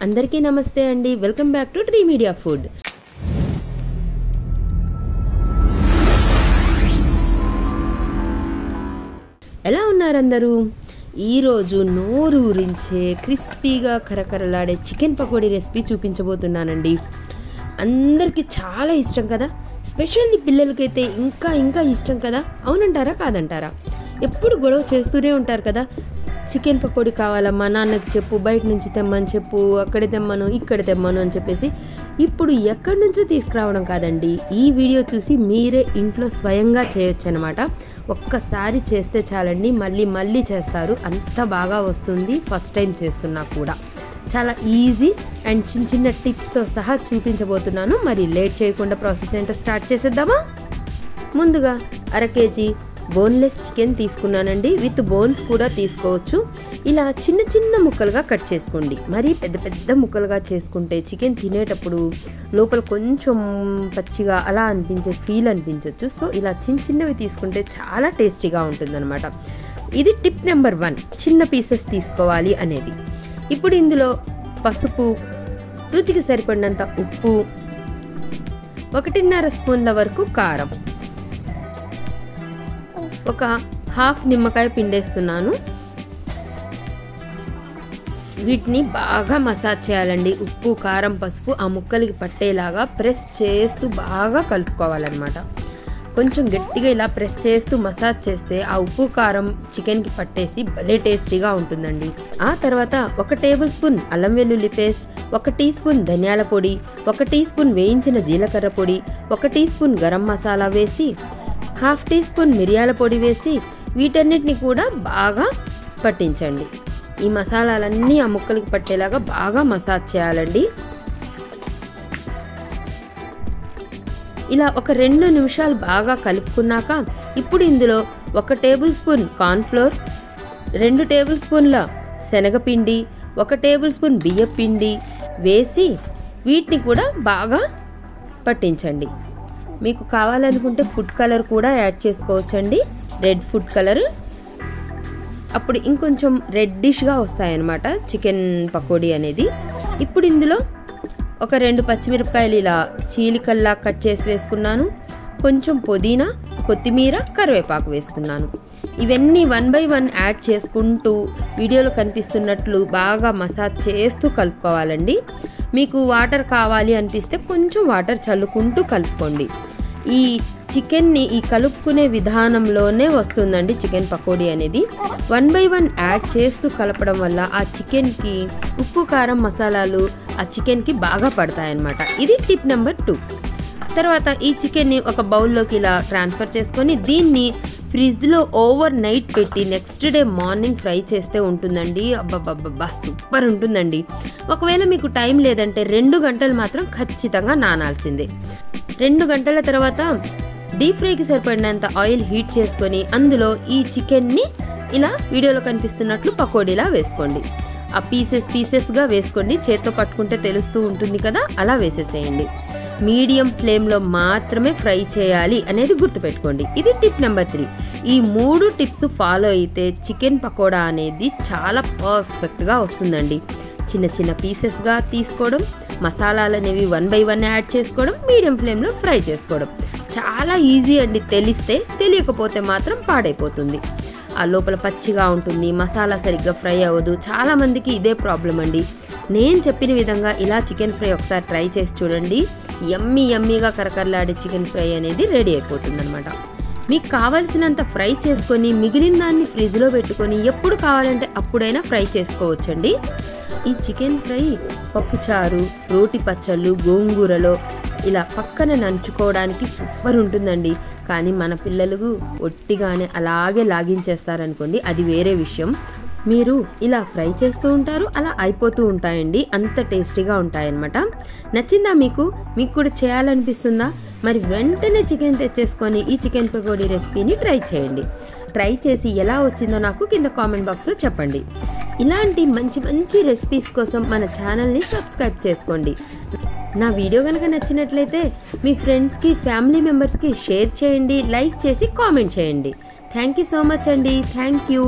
అందరికీ నమస్తే అండి. Welcome back to tree media food. ఎలా ఉన్నారు అందరూ? ఈరోజు నోరు ఊరించే క్రిస్పీగా కరకరలాడే చికెన్ పకోడీ రెసిపీ చూపించబోతున్నానండి. అందరికీ చాలా ఇష్టం కదా, స్పెషల్లీ పిల్లలకైతే ఇంకా ఇష్టం కదా. అవునంటారా కాదంటారా? ఎప్పుడు గొడవ చేస్తూనే ఉంటారు కదా, చికెన్ పకోడీ కావాలమ్మా, నాన్నకి చెప్పు, బయట నుంచి తెమ్మని చెప్పు, అక్కడ తెమ్మను ఇక్కడ తెమ్మను అని చెప్పేసి. ఇప్పుడు ఎక్కడి నుంచో తీసుకురావడం కాదండి, ఈ వీడియో చూసి మీరే ఇంట్లో స్వయంగా చేయొచ్చు అనమాట. ఒక్కసారి చేస్తే చాలండి, మళ్ళీ చేస్తారు, అంత బాగా వస్తుంది. ఫస్ట్ టైం చేస్తున్నా కూడా చాలా ఈజీ అండ్ చిన్న టిప్స్తో సహా చూపించబోతున్నాను. మరి లేట్ చేయకుండా ప్రాసెస్ ఏంటో స్టార్ట్ చేసేద్దామా? ముందుగా 1/2 kg బోన్లెస్ చికెన్ తీసుకున్నానండి. విత్ బోన్స్ కూడా తీసుకోవచ్చు. ఇలా చిన్న ముక్కలుగా కట్ చేసుకోండి. మరీ పెద్ద ముక్కలుగా చేసుకుంటే చికెన్ తినేటప్పుడు లోపల కొంచెం పచ్చిగా అలా అనిపించే ఫీల్ అనిపించవచ్చు. సో ఇలా చిన్నవి తీసుకుంటే చాలా టేస్టీగా ఉంటుందన్నమాట. ఇది టిప్ నెంబర్ 1, చిన్న పీసెస్ తీసుకోవాలి అనేది. ఇప్పుడు ఇందులో పసుపు, రుచికి సరిపడినంత ఉప్పు, 1.5 స్పూన్ల వరకు కారం, ఒక హాఫ్ నిమ్మకాయ పిండేస్తున్నాను. వీటిని బాగా మసాజ్ చేయాలండి. ఉప్పు, కారం, పసుపు ఆ ముక్కలకి పట్టేలాగా ప్రెస్ చేస్తూ బాగా కలుపుకోవాలన్నమాట. కొంచెం గట్టిగా ఇలా ప్రెస్ చేస్తూ మసాజ్ చేస్తే ఆ ఉప్పు కారం చికెన్కి పట్టేసి భలే టేస్టీగా ఉంటుందండి. ఆ తర్వాత 1 టేబుల్ స్పూన్ అల్లం వెల్లుల్లి పేస్ట్, 1 టీ స్పూన్ ధనియాల పొడి, 1 టీ స్పూన్ వేయించిన జీలకర్ర పొడి, 1 టీ స్పూన్ గరం మసాలా వేసి, 1/2 టీ స్పూన్ మిరియాల పొడి వేసి వీటన్నిటిని కూడా బాగా పట్టించండి. ఈ మసాలాలన్నీ ఆ ముక్కలకి పట్టేలాగా బాగా మసాజ్ చేయాలండి. ఇలా ఒక 2 నిమిషాలు బాగా కలుపుకున్నాక ఇప్పుడు ఇందులో 1 టేబుల్ స్పూన్ కార్న్ఫ్లోర్, 2 టేబుల్ స్పూన్ల శనగపిండి, 1 టేబుల్ స్పూన్ బియ్యం పిండి వేసి వీటిని కూడా బాగా పట్టించండి. మీకు కావాలనుకుంటే ఫుడ్ కలర్ కూడా యాడ్ చేసుకోవచ్చండి, రెడ్ ఫుడ్ కలర్. అప్పుడు ఇంకొంచెం రెడ్డిష్గా వస్తాయన్నమాట చికెన్ పకోడీ అనేది. ఇప్పుడు ఇందులో ఒక 2 పచ్చిమిరపకాయలు ఇలా చీలికల్లా కట్ చేసి వేసుకున్నాను. కొంచెం పుదీనా, కొత్తిమీర, కరివేపాకు వేసుకున్నాను. ఇవన్నీ 1 by 1 యాడ్ చేసుకుంటూ వీడియోలో కనిపిస్తున్నట్లు బాగా మసాజ్ చేస్తూ కలుపుకోవాలండి. మీకు వాటర్ కావాలి అనిపిస్తే కొంచెం వాటర్ చల్లుకుంటూ కలుపుకోండి. ఈ చికెన్ని ఈ కలుపుకునే విధానంలోనే వస్తుందండి చికెన్ పకోడీ అనేది. 1 by 1 యాడ్ చేస్తూ కలపడం వల్ల ఆ చికెన్కి ఉప్పు, కారం, మసాలాలు ఆ చికెన్కి బాగా పడతాయన్నమాట. ఇది టిప్ నెంబర్ 2. తర్వాత ఈ చికెన్ని ఒక బౌల్లోకి ఇలా ట్రాన్స్ఫర్ చేసుకొని దీన్ని ఫ్రిడ్జ్లో ఓవర్ నైట్ పెట్టి నెక్స్ట్ డే మార్నింగ్ ఫ్రై చేస్తే ఉంటుందండి. అబ్బబ్బబ్బా సూపర్ ఉంటుందండి. ఒకవేళ మీకు టైం లేదంటే 2 గంటలు మాత్రం ఖచ్చితంగా నానాల్సిందే. 2 గంటల తర్వాత డీప్ ఫ్రైకి సరిపడినంత ఆయిల్ హీట్ చేసుకొని అందులో ఈ చికెన్ని ఇలా వీడియోలో కనిపిస్తున్నట్లు పకోడీలా వేసుకోండి. ఆ పీసెస్గా వేసుకోండి. చేత్తో పట్టుకుంటే తెలుస్తూ ఉంటుంది కదా, అలా వేసేసేయండి. మీడియం ఫ్లేమ్లో మాత్రమే ఫ్రై చేయాలి అనేది గుర్తుపెట్టుకోండి. ఇది టిప్ నెంబర్ 3. ఈ 3 టిప్స్ ఫాలో అయితే చికెన్ పకోడా అనేది చాలా పర్ఫెక్ట్గా వస్తుందండి. చిన్న పీసెస్గా తీసుకోవడం, మసాలాలు అనేవి 1 by 1 యాడ్ చేసుకోవడం, మీడియం ఫ్లేమ్లో ఫ్రై చేసుకోవడం చాలా ఈజీ అండి. తెలియకపోతే మాత్రం పాడైపోతుంది. ఆ లోపల పచ్చిగా ఉంటుంది, మసాలా సరిగ్గా ఫ్రై అవ్వదు. చాలామందికి ఇదే ప్రాబ్లం అండి. నేను చెప్పిన విధంగా ఇలా చికెన్ ఫ్రై ఒకసారి ట్రై చేసి చూడండి. యమ్మీగా కరకరలాడే చికెన్ ఫ్రై అనేది రెడీ అయిపోతుంది అనమాట. మీకు కావలసినంత ఫ్రై చేసుకొని మిగిలిన దాన్ని ఫ్రిడ్జ్లో పెట్టుకొని ఎప్పుడు కావాలంటే అప్పుడైనా ఫ్రై చేసుకోవచ్చండి. ఈ చికెన్ ఫ్రై పప్పుచారు, రోటి పచ్చళ్ళు, గోంగూరలో ఇలా పక్కన నంచుకోవడానికి సూపర్ ఉంటుందండి. కానీ మన పిల్లలకు ఒట్టిగానే అలాగే లాగించేస్తారనుకోండి, అది వేరే విషయం. మీరు ఇలా ఫ్రై చేస్తూ ఉంటారు, అలా అయిపోతూ ఉంటాయండి. అంత టేస్టీగా ఉంటాయన్నమాట. నచ్చిందా మీకు కూడా చేయాలనిపిస్తుందా? మరి వెంటనే చికెన్ తెచ్చేసుకొని ఈ చికెన్ పకోడీ రెసిపీని ట్రై చేయండి. ట్రై చేసి ఎలా వచ్చిందో నాకు కింద కామెంట్ బాక్స్లో చెప్పండి. ఇలాంటి మంచి రెసిపీస్ కోసం మన ఛానల్ని సబ్స్క్రైబ్ చేసుకోండి. నా వీడియో కనుక నచ్చినట్లయితే మీ ఫ్రెండ్స్కి, ఫ్యామిలీ మెంబర్స్కి షేర్ చేయండి, లైక్ చేసి కామెంట్ చేయండి. థ్యాంక్ యూ సో మచ్ అండి. Thank you.